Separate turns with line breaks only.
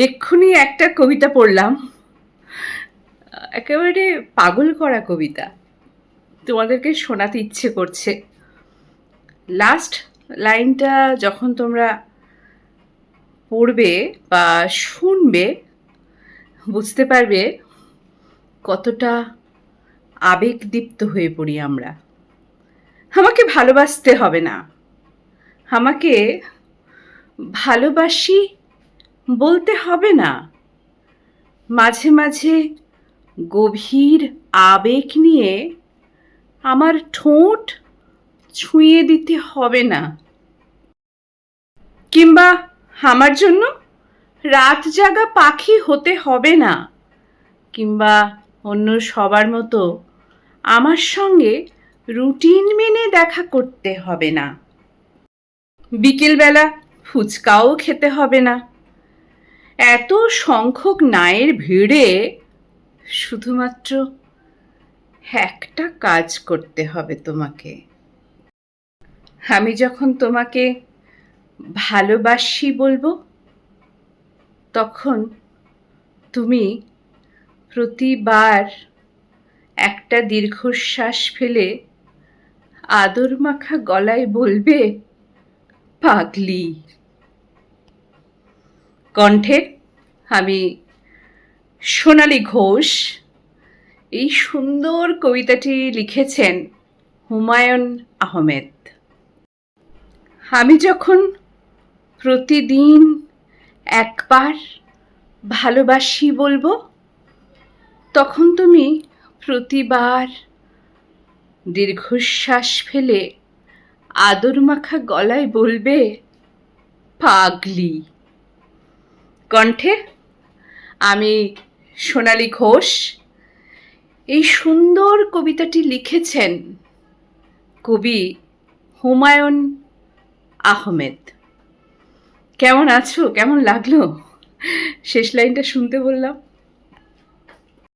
এক্ষুনি একটা কবিতা পড়লাম, একেবারে পাগল করা কবিতা, তোমাদেরকে শোনাতে ইচ্ছে করছে। লাস্ট লাইনটা যখন তোমরা পড়বে বা শুনবে বুঝতে পারবে কতটা আবেগদীপ্ত হয়ে পড়ি আমরা। আমাকে ভালোবাসতে হবে না, আমাকে ভালোবাসি বলতে হবে না, মাঝে মাঝে গভীর আবেগ নিয়ে আমার ঠোঁট ছুঁয়ে দিতে হবে না, কিংবা আমার জন্য রাত জাগা পাখি হতে হবে না, কিংবা অন্য সবার মতো আমার সঙ্গে রুটিন মেনে দেখা করতে হবে না, বিকেলবেলা ফুচকাও খেতে হবে না। এত সংখ্যক নায়ের ভিড়ে শুধুমাত্র একটা কাজ করতে হবে তোমাকে। আমি যখন তোমাকে ভালোবাসি বলবো, তখন তুমি প্রতিবার একটা দীর্ঘশ্বাস ফেলে আদর মাখা গলায় বলবে, পাগলি। কণ্ঠে আমি সোনালী ঘোষ। এই সুন্দর কবিতাটি লিখেছেন হুমায়ুন আহমেদ। আমি যখন প্রতিদিন একবার ভালোবাসি বলবো, তখন তুমি প্রতিবার দীর্ঘশ্বাস ফেলে আদর মাখা গলায় বলবে, পাগলি। কণ্ঠে আমি সোনালী ঘোষ। এই সুন্দর কবিতাটি লিখেছেন কবি হুমায়ুন আহমেদ। কেমন আছো? কেমন লাগলো শেষ লাইনটা শুনতে বললাম?